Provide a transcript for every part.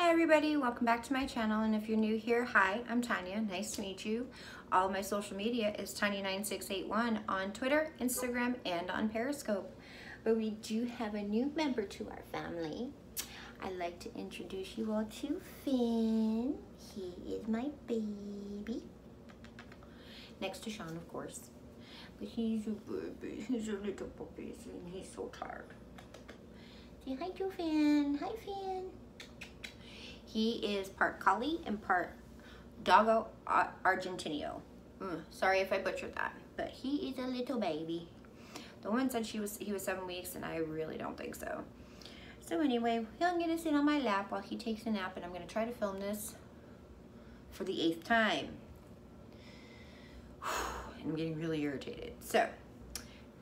Hi everybody, welcome back to my channel, and if you're new here, hi, I'm Tanya, nice to meet you. All of my social media is Tanya9681 on Twitter, Instagram, and on Periscope. But we do have a new member to our family. I'd like to introduce you all to Finn. He is my baby. Next to Sean, of course. But he's a baby, he's a little puppy, and he's so tired. Say hi to Finn. Hi Finn. He is part Collie and part Doggo Argentino. Sorry if I butchered that, but he is a little baby. The woman said he was 7 weeks, and I really don't think so. So anyway, I'm gonna sit on my lap while he takes a nap, and I'm gonna try to film this for the 8th time. I'm getting really irritated. So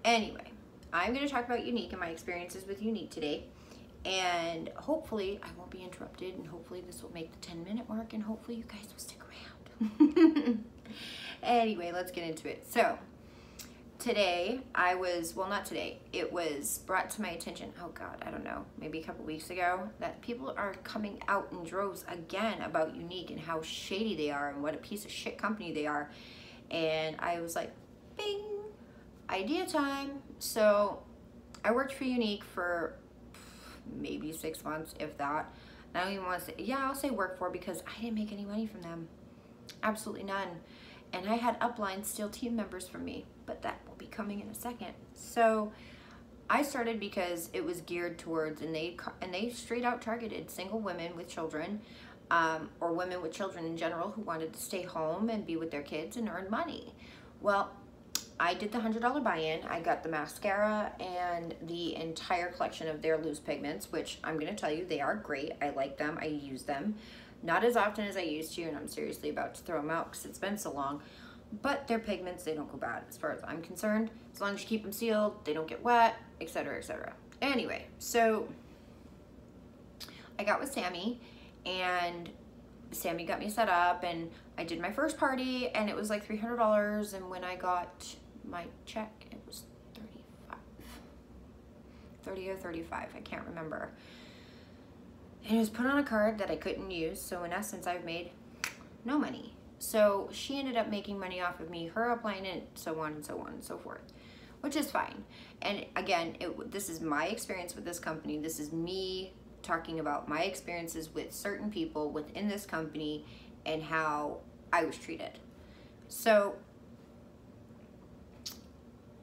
anyway, I'm gonna talk about Younique and my experiences with Younique today. And hopefully I won't be interrupted, and hopefully this will make the 10-minute mark, and hopefully you guys will stick around. Anyway, let's get into it. So today it was brought to my attention, oh God, I don't know, maybe a couple weeks ago, that people are coming out in droves again about Younique and how shady they are and what a piece of shit company they are. And I was like, bing, idea time. So I worked for Younique for maybe 6 months, if that. And I don't even want to say, yeah, I'll say work for, because I didn't make any money from them. Absolutely none. And I had uplines steal team members from me, but that will be coming in a second. So I started because it was geared towards, and they straight out targeted single women with children, or women with children in general who wanted to stay home and be with their kids and earn money. Well, I did the $100 buy-in. I got the mascara and the entire collection of their loose pigments, which I'm going to tell you, they are great. I like them. I use them. Not as often as I used to, and I'm seriously about to throw them out because it's been so long. But they're pigments. They don't go bad as far as I'm concerned. As long as you keep them sealed, they don't get wet, etc., etc. Anyway, so I got with Sammy, and Sammy got me set up, and I did my first party, and it was like $300, and when I got my check, it was 30 or 35, I can't remember, and it was put on a card that I couldn't use. So in essence, I've made no money. So she ended up making money off of me, her upline, and so on and so on and so forth, which is fine. And again, this is my experience with this company. This is me talking about my experiences with certain people within this company and how I was treated. So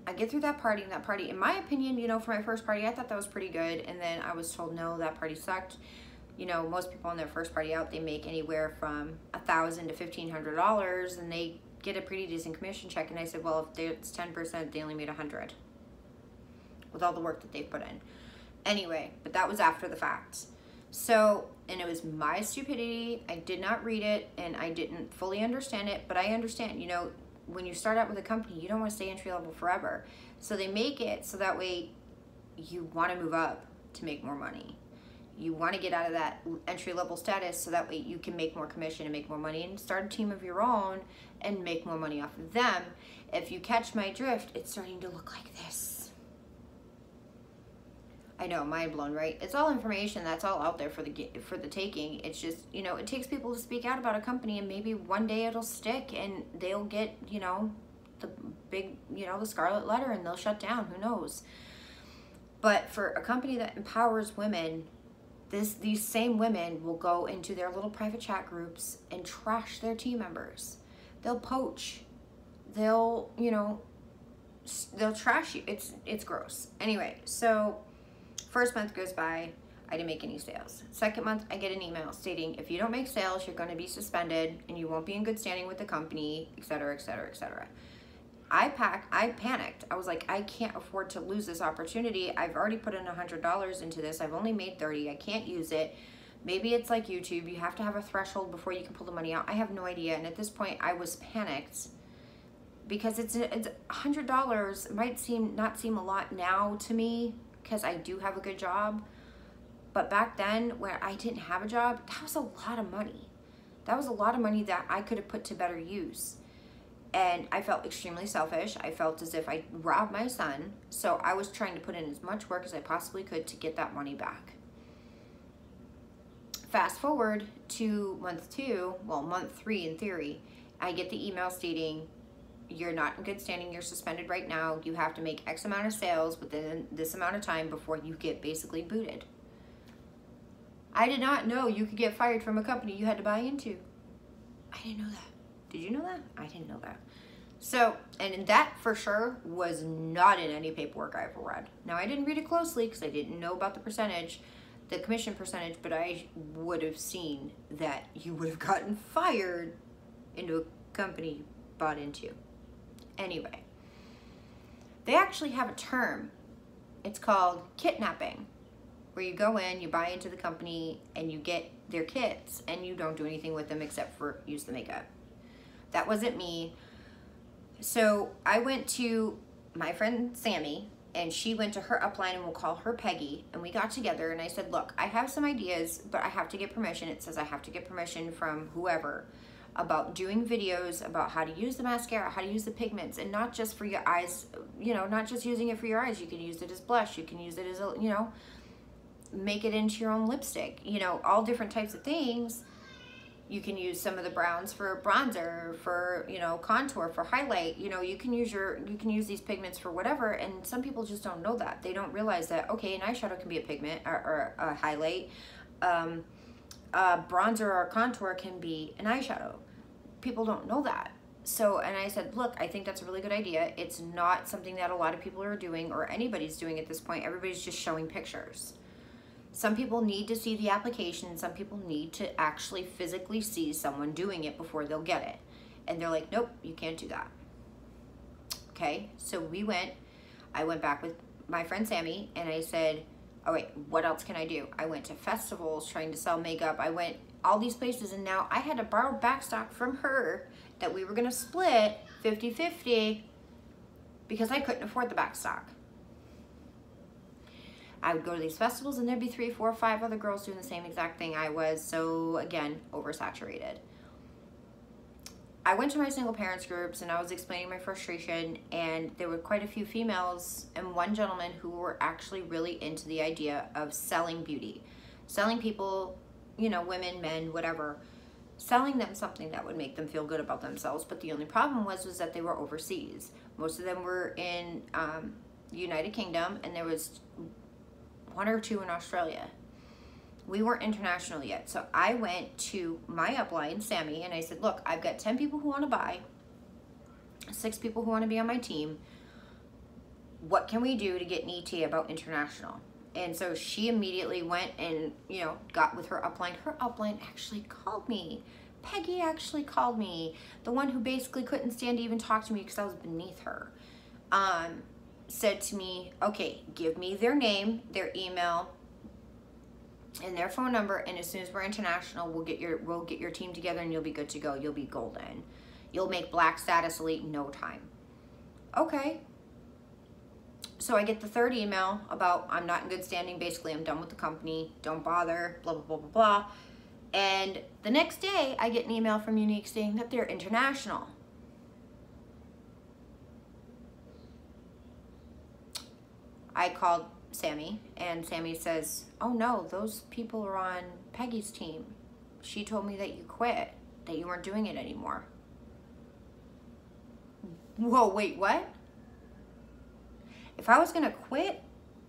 I get through that party, and that party, in my opinion, you know, for my first party, I thought that was pretty good. And then I was told, no, that party sucked. You know, most people on their first party out, they make anywhere from $1,000 to $1,500, and they get a pretty decent commission check. And I said, well, if it's 10%, they only made $100 with all the work that they've put in. Anyway, but that was after the fact. So, and it was my stupidity. I did not read it, and I didn't fully understand it, but I understand, you know, when you start out with a company, you don't want to stay entry level forever. So they make it so that way you want to move up to make more money. You want to get out of that entry level status so that way you can make more commission and make more money and start a team of your own and make more money off of them. If you catch my drift, it's starting to look like this. I know, mind blown, right? It's all information that's all out there for the taking. It's just, you know, it takes people to speak out about a company, and maybe one day it'll stick and they'll get, you know, the big, you know, the scarlet letter, and they'll shut down. Who knows? But for a company that empowers women, these same women will go into their little private chat groups and trash their team members. They'll poach. They'll, you know, they'll trash you. It's gross. Anyway, so first month goes by, I didn't make any sales. Second month, I get an email stating, if you don't make sales, you're going to be suspended and you won't be in good standing with the company, etc., etc., etc. I panicked. I was like, I can't afford to lose this opportunity. I've already put in $100 into this. I've only made 30. I can't use it. Maybe it's like YouTube. You have to have a threshold before you can pull the money out. I have no idea. And at this point, I was panicked because it's $100. It might not seem a lot now to me, because I do have a good job, but back then where I didn't have a job, that was a lot of money. That was a lot of money that I could have put to better use. And I felt extremely selfish. I felt as if I robbed my son. So I was trying to put in as much work as I possibly could to get that money back. Fast forward to month 2, well, month 3 in theory, I get the email stating, you're not in good standing, you're suspended right now, you have to make X amount of sales within this amount of time before you get basically booted. I did not know you could get fired from a company you had to buy into. I didn't know that. Did you know that? I didn't know that. So, and that for sure was not in any paperwork I ever read. Now, I didn't read it closely because I didn't know about the percentage, the commission percentage, but I would have seen that you would have gotten fired into a company you bought into. Anyway, they actually have a term. It's called kidnapping, where you go in, you buy into the company, and you get their kits, and you don't do anything with them except for use the makeup. That wasn't me. So I went to my friend Sammy, and she went to her upline, and we'll call her Peggy, and we got together, and I said, look, I have some ideas, but I have to get permission. It says I have to get permission from whoever about doing videos about how to use the mascara, how to use the pigments, and not just for your eyes, you know, not just using it for your eyes. You can use it as blush. You can use it as, a, you know, make it into your own lipstick, you know, all different types of things. You can use some of the browns for bronzer, for, you know, contour, for highlight. You know, you can use these pigments for whatever, and some people just don't know that. They don't realize that, okay, an eyeshadow can be a pigment or a highlight. Bronzer or contour can be an eyeshadow. People don't know that. So, and I said, look, I think that's a really good idea. It's not something that a lot of people are doing or anybody's doing at this point. Everybody's just showing pictures. Some people need to see the application. Some people need to actually physically see someone doing it before they'll get it. And they're like, nope, you can't do that. Okay, so I went back with my friend Sammy, and I said, all right, what else can I do? I went to festivals trying to sell makeup. I went all these places, and now I had to borrow backstock from her that we were gonna split 50-50 because I couldn't afford the backstock. I would go to these festivals, and there'd be 3, 4, 5 other girls doing the same exact thing I was. So again, oversaturated. I went to my single parents groups, and I was explaining my frustration, and there were quite a few females and one gentleman who were actually really into the idea of selling beauty, selling people, you know, women, men, whatever, selling them something that would make them feel good about themselves. But the only problem was that they were overseas. Most of them were in the United Kingdom, and there was 1 or 2 in Australia. We weren't international yet. So I went to my upline, Sammy, and I said, look, I've got 10 people who want to buy, 6 people who want to be on my team. What can we do to get an ETA about international? And so she immediately went and, you know, got with her upline. Her upline actually called me. Peggy actually called me. The one who basically couldn't stand to even talk to me because I was beneath her. Said to me, okay, give me their name, their email, and their phone number, and as soon as we're international, we'll get your team together, and you'll be good to go. You'll be golden. You'll make black status elite in no time. Okay. So I get the 3rd email about I'm not in good standing. Basically, I'm done with the company. Don't bother. Blah, blah, blah, blah, blah. And the next day, I get an email from Younique saying that they're international. I called Sammy, and Sammy says, oh no, those people are on Peggy's team. She told me that you quit, that you weren't doing it anymore. Whoa, wait, what? If I was gonna quit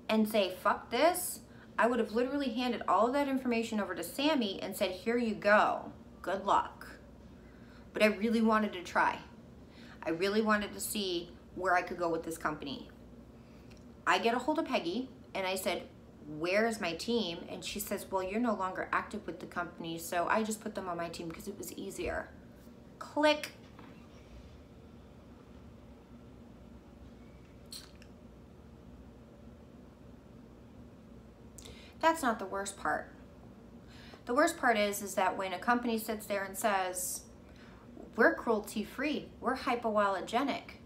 and say, fuck this, I would have literally handed all of that information over to Sammy and said, here you go, good luck. But I really wanted to try. I really wanted to see where I could go with this company. I get a hold of Peggy, and I said, where is my team? And she says, well, you're no longer active with the company, so I just put them on my team because it was easier. Click. That's not the worst part. The worst part is that when a company sits there and says, we're cruelty-free, we're hypoallergenic.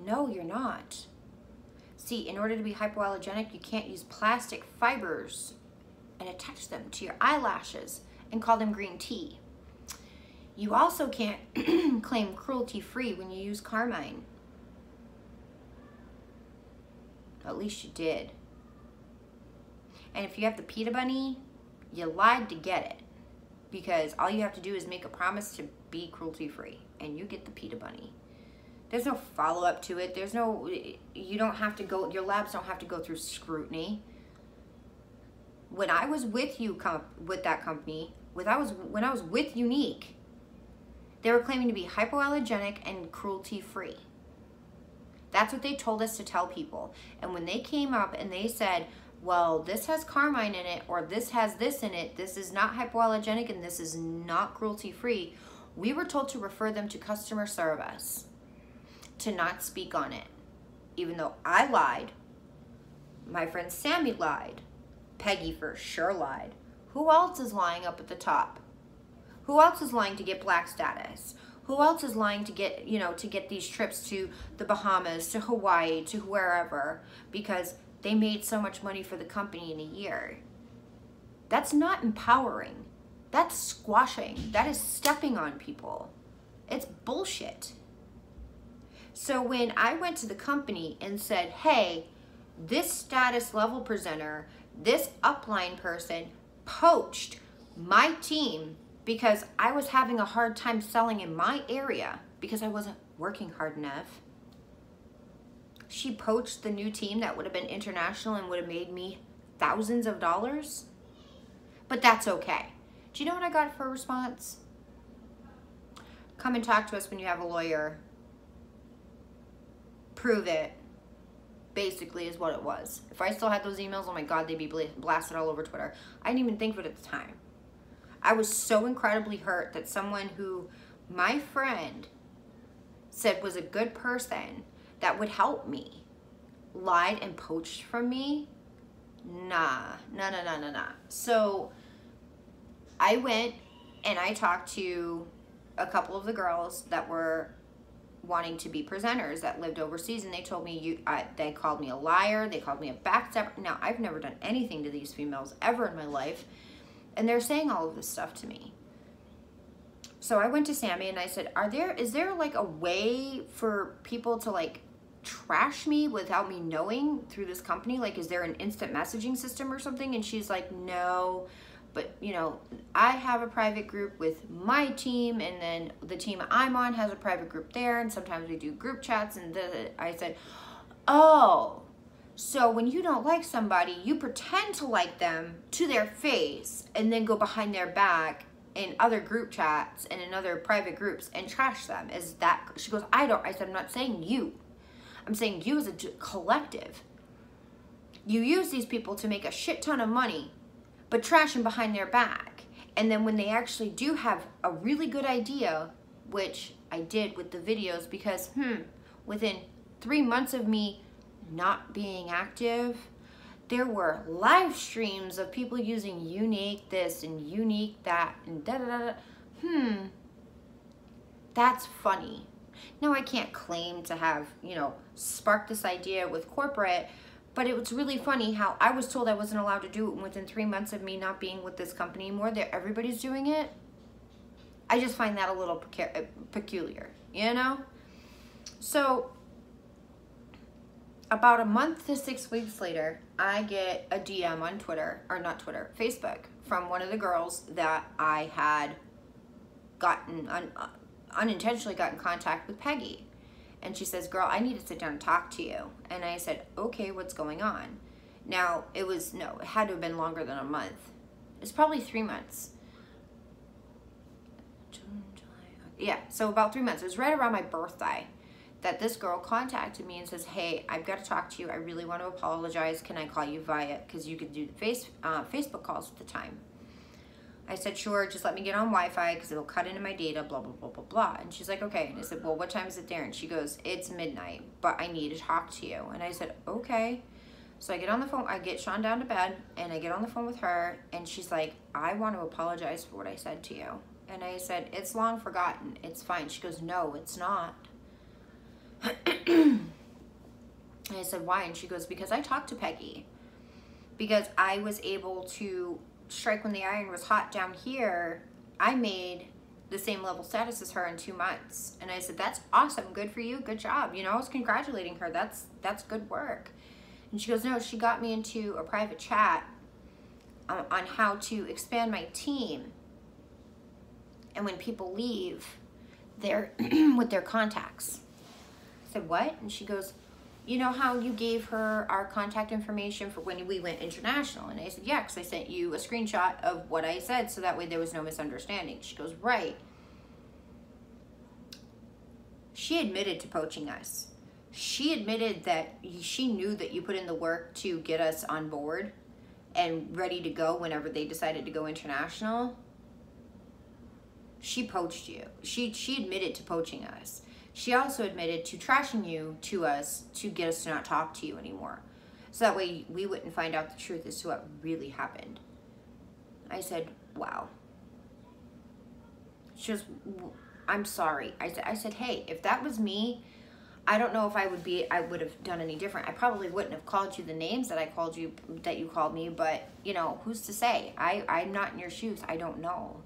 No, you're not. See, in order to be hypoallergenic, you can't use plastic fibers and attach them to your eyelashes and call them green tea. You also can't claim cruelty-free when you use carmine. At least you did. And if you have the PETA bunny, You lied to get it, because all you have to do is make a promise to be cruelty-free, and you get the PETA bunny. There's no follow-up to it. There's no, you don't have to go, your labs don't have to go through scrutiny. When I was with you, with that company, when I was with Younique, they were claiming to be hypoallergenic and cruelty-free. That's what they told us to tell people. And when they came up and they said, well, this has carmine in it, or this has this in it, this is not hypoallergenic and this is not cruelty-free, we were told to refer them to customer service, to not speak on it. Even though I lied, my friend Sammy lied, Peggy for sure lied. Who else is lying up at the top? Who else is lying to get black status? Who else is lying to get, you know, to get these trips to the Bahamas, to Hawaii, to wherever, because they made so much money for the company in a year? That's not empowering. That's squashing. That is stepping on people. It's bullshit. So when I went to the company and said, hey, this status level presenter, this upline person poached my team because I was having a hard time selling in my area because I wasn't working hard enough. She poached the new team that would have been international and would have made me thousands of dollars. But that's okay. Do you know what I got for a response? Come and talk to us when you have a lawyer. Prove it. Basically is what it was. If I still had those emails, oh my God, they'd be blasted all over Twitter. I didn't even think of it at the time. I was so incredibly hurt that someone who my friend said was a good person that would help me lied and poached from me. Nah. So I went and I talked to a couple of the girls that were wanting to be presenters that lived overseas, and they told me, they called me a liar, they called me a backstabber. Now, I've never done anything to these females ever in my life, and they're saying all of this stuff to me. So I went to Sammy and I said, is there like a way for people to like trash me without me knowing through this company? Like, is there an instant messaging system or something? And she's like, no, but you know, I have a private group with my team, and then the team I'm on has a private group there, and sometimes we do group chats. And I said, oh, so when you don't like somebody, you pretend to like them to their face and then go behind their back in other group chats and in other private groups and trash them. Is that, she goes, I said, I'm not saying you. I'm saying you as a collective. You use these people to make a shit ton of money, but trash them behind their back. And then when they actually do have a really good idea, which I did with the videos, because within 3 months of me not being active, there were live streams of people using Younique this and Younique that and that's funny. Now, I can't claim to have, you know, sparked this idea with corporate, but it was really funny how I was told I wasn't allowed to do it, and within 3 months of me not being with this company anymore, everybody's doing it. I just find that a little peculiar, you know? So about a month to 6 weeks later, I get a DM on Twitter, or not Twitter, Facebook, from one of the girls that I had gotten, unintentionally got in contact with Peggy. And she says, girl, I need to sit down and talk to you. And I said, okay, what's going on? Now, it had to have been longer than a month. It's probably 3 months. June, July, yeah, so about 3 months. It was right around my birthday that this girl contacted me and says, hey, I've got to talk to you. I really want to apologize. Can I call you via, because you could do Facebook calls at the time. I said, sure, just let me get on Wi-Fi because it'll cut into my data, blah, blah, blah, blah, blah. And she's like, okay. And I said, well, what time is it there? And she goes, it's midnight, but I need to talk to you. And I said, okay. So I get on the phone, I get Sean down to bed, and I get on the phone with her, and she's like, I want to apologize for what I said to you. And I said, it's long forgotten. It's fine. She goes, no, it's not. And I said, why? And she goes, because I talked to Peggy. Because I was able to strike when the iron was hot down here. I made the same level status as her in 2 months. And I said, that's awesome. Good for you. Good job. You know, I was congratulating her. That's good work. And she goes, no, she got me into a private chat on how to expand my team. And when people leave, they're with their contacts. I said, what? And she goes, you know how you gave her our contact information for when we went international? And I said, yeah, because I sent you a screenshot of what I said, so that way there was no misunderstanding. She goes, right. She admitted to poaching us. She admitted that she knew that you put in the work to get us on board and ready to go whenever they decided to go international. She poached you. She admitted to poaching us. She also admitted to trashing you to us to get us to not talk to you anymore. So that way we wouldn't find out the truth as to what really happened. I said, wow. She goes, I'm sorry. I said, hey, if that was me, I don't know if I would have done any different. I probably wouldn't have called you the names that you called me, but you know, who's to say? I'm not in your shoes. I don't know.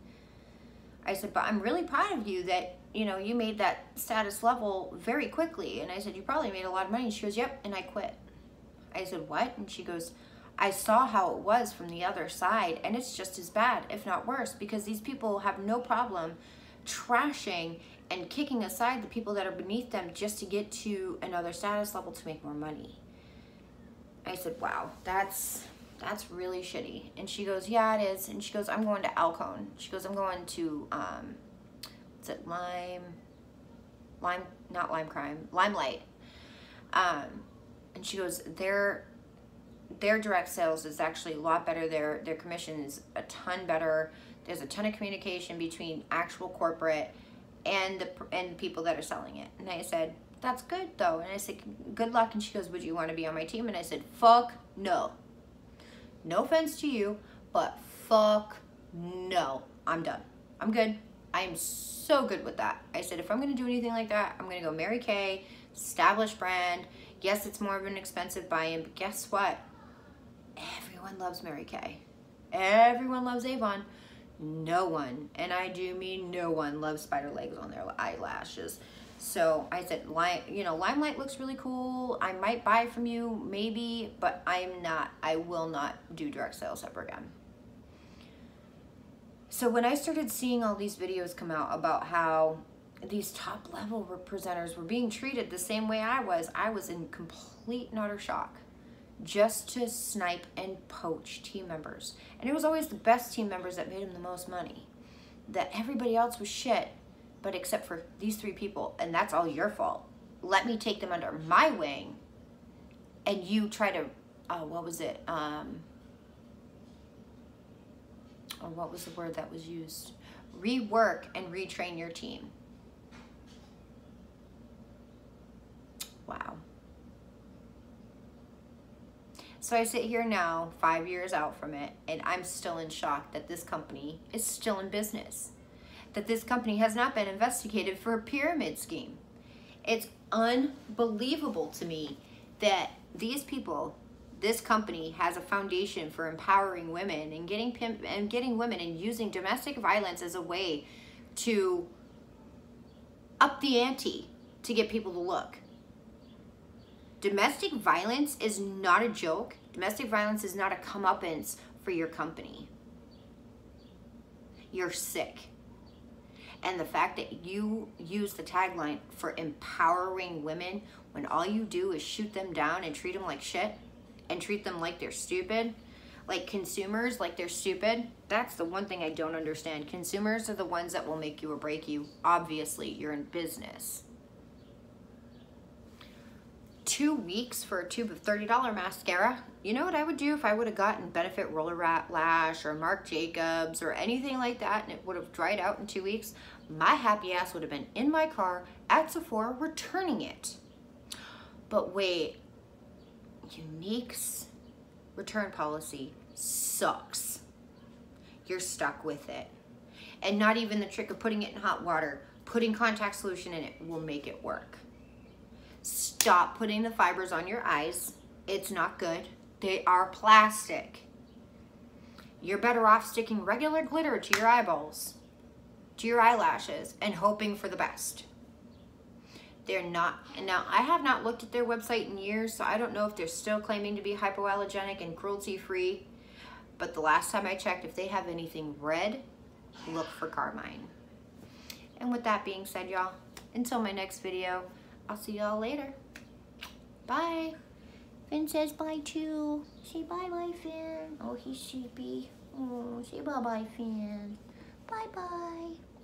I said, but I'm really proud of you that, you know, you made that status level very quickly. And I said, you probably made a lot of money. And she goes, yep, and I quit. I said, what? And she goes, I saw how it was from the other side, and it's just as bad, if not worse, because these people have no problem trashing and kicking aside the people that are beneath them just to get to another status level to make more money. I said, wow, that's really shitty. And she goes, yeah, it is. And she goes, I'm going to Alcone. She goes, I'm going to, what's it, Limelight. And she goes, their direct sales is actually a lot better. Their commission is a ton better. There's a ton of communication between actual corporate and the people that are selling it. And I said, that's good though. And I said, good luck. And she goes, would you want to be on my team? And I said, fuck no. No offense to you, but fuck no. I'm done. I'm good. I am so good with that. I said, if I'm going to do anything like that, I'm going to go Mary Kay, established brand. Yes, it's more of an expensive buy-in, but guess what? Everyone loves Mary Kay. Everyone loves Avon. No one, and I do mean no one, loves spider legs on their eyelashes. So I said, Limelight looks really cool. I might buy from you, maybe, but I will not do direct sales ever again. So when I started seeing all these videos come out about how these top level presenters were being treated the same way I was in complete and utter shock. Just to snipe and poach team members. And it was always the best team members that made them the most money. That everybody else was shit, but except for these 3 people, and that's all your fault. Let me take them under my wing, and you try to, what was it? What was the word that was used? Rework and retrain your team. Wow. So I sit here now, 5 years out from it, and I'm still in shock that this company is still in business. That this company has not been investigated for a pyramid scheme. It's unbelievable to me that these people, this company has a foundation for empowering women and getting women and using domestic violence as a way to up the ante to get people to look. Domestic violence is not a joke. Domestic violence is not a comeuppance for your company. You're sick. And the fact that you use the tagline for empowering women when all you do is shoot them down and treat them like shit and treat them like they're stupid, like consumers like they're stupid, that's the one thing I don't understand. Consumers are the ones that will make you or break you. Obviously, you're in business. 2 weeks for a tube of $30 mascara. You know what I would do if I would have gotten Benefit Roller Lash or Marc Jacobs or anything like that and it would have dried out in 2 weeks? My happy ass would have been in my car at Sephora returning it. But wait, Younique's return policy sucks. You're stuck with it. And not even the trick of putting it in hot water, putting contact solution in it will make it work. Stop putting the fibers on your eyes. It's not good. They are plastic. You're better off sticking regular glitter to your eyeballs, to your eyelashes, and hoping for the best. They're not, and now I have not looked at their website in years, so I don't know if they're still claiming to be hypoallergenic and cruelty-free, But the last time I checked, if they have anything red, look for carmine. And with that being said, y'all, until my next video, I'll see y'all later. Bye. Finn says bye too. Say bye-bye, Finn. Oh, he's sleepy. Oh, say bye-bye, Finn. Bye-bye.